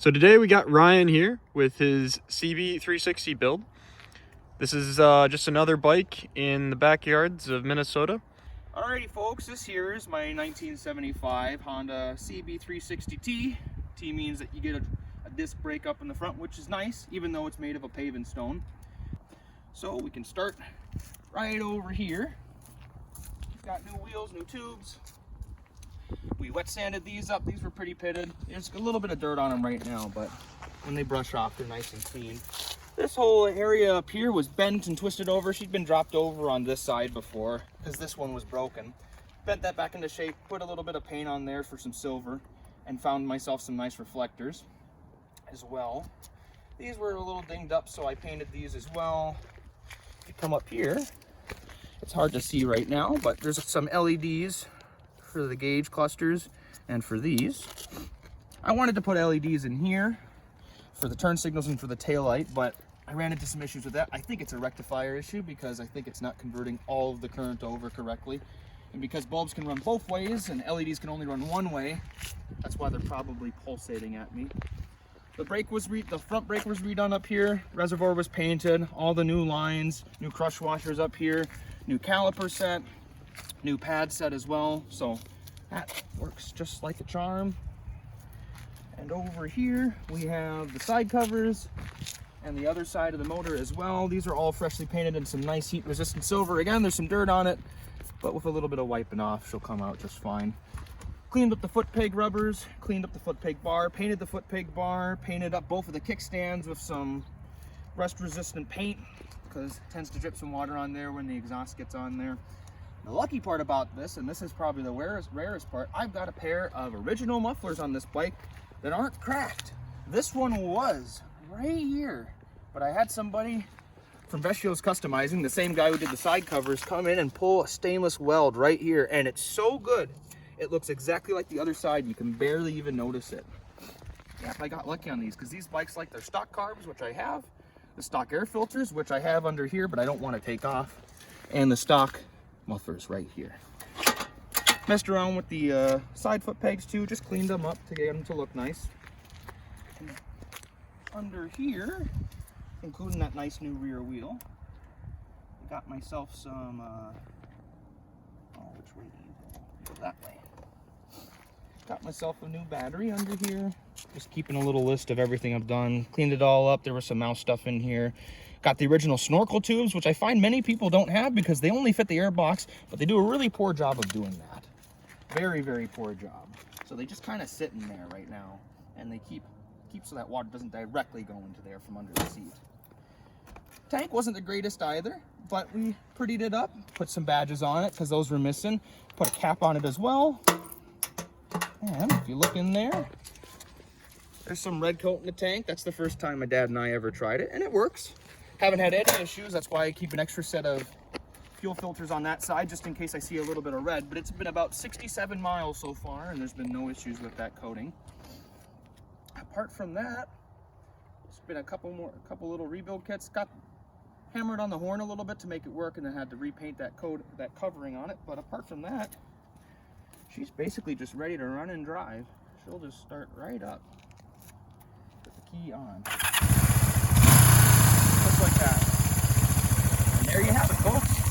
So today we got Ryan here with his CB360 build. This is just another bike in the backyards of Minnesota. Alrighty folks, this here is my 1975 Honda CB360T. T means that you get a disc brake up in the front, which is nice, even though it's made of a paving stone. So we can start right over here. Got new wheels, new tubes. We wet sanded these up. These were pretty pitted. There's a little bit of dirt on them right now, but when they brush off, they're nice and clean. This whole area up here was bent and twisted over. She'd been dropped over on this side before because this one was broken. Bent that back into shape, put a little bit of paint on there for some silver, and found myself some nice reflectors as well. These were a little dinged up, so I painted these as well. If you come up here, it's hard to see right now, but there's some LEDs for the gauge clusters and for these. I wanted to put LEDs in here for the turn signals and for the tail light, but I ran into some issues with that. I think it's a rectifier issue because I think it's not converting all of the current over correctly. And because bulbs can run both ways and LEDs can only run one way, that's why they're probably pulsating at me. The front brake was redone up here. Reservoir was painted, all the new lines, new crush washers up here, new caliper set, new pad set as well. So that works just like a charm. And over here we have the side covers and the other side of the motor as well. These are all freshly painted in some nice heat resistant silver. Again, there's some dirt on it, but with a little bit of wiping off, she'll come out just fine. Cleaned up the foot peg rubbers, cleaned up the foot peg bar, painted the foot peg bar, painted up both of the kickstands with some rust resistant paint because it tends to drip some water on there when the exhaust gets on there. The lucky part about this, and this is probably the rarest part, I've got a pair of original mufflers on this bike that aren't cracked. This one was right here, but I had somebody from Vecchio's Customizing, the same guy who did the side covers, come in and pull a stainless weld right here, and it's so good. It looks exactly like the other side. You can barely even notice it. Yeah, I got lucky on these because these bikes like their stock carbs, which I have, the stock air filters, which I have under here, but I don't want to take off, and the stock mufflers right here. Messed around with the side foot pegs too, just cleaned them up to get them to look nice. And under here, including that nice new rear wheel, I got myself some, which way do you go? Go that way. Got myself a new battery under here. Just keeping a little list of everything I've done. Cleaned it all up. There was some mouse stuff in here. Got the original snorkel tubes, which I find many people don't have because they only fit the air box, but they do a really poor job of doing that. Very, very poor job. So they just kind of sit in there right now, and they keep so that water doesn't directly go into there from under the seat. Tank wasn't the greatest either, but we prettied it up, put some badges on it because those were missing. Put a cap on it as well. And if you look in there, there's some red coat in the tank. That's the first time my dad and I ever tried it, and it works. Haven't had any issues. That's why I keep an extra set of fuel filters on that side, just in case I see a little bit of red. But it's been about 67 miles so far, and there's been no issues with that coating. Apart from that, it's been a couple little rebuild kits. Got hammered on the horn a little bit to make it work, and then had to repaint that covering on it. But apart from that, she's basically just ready to run and drive. She'll just start right up. Put the key on. Just like that. And there you have it, folks.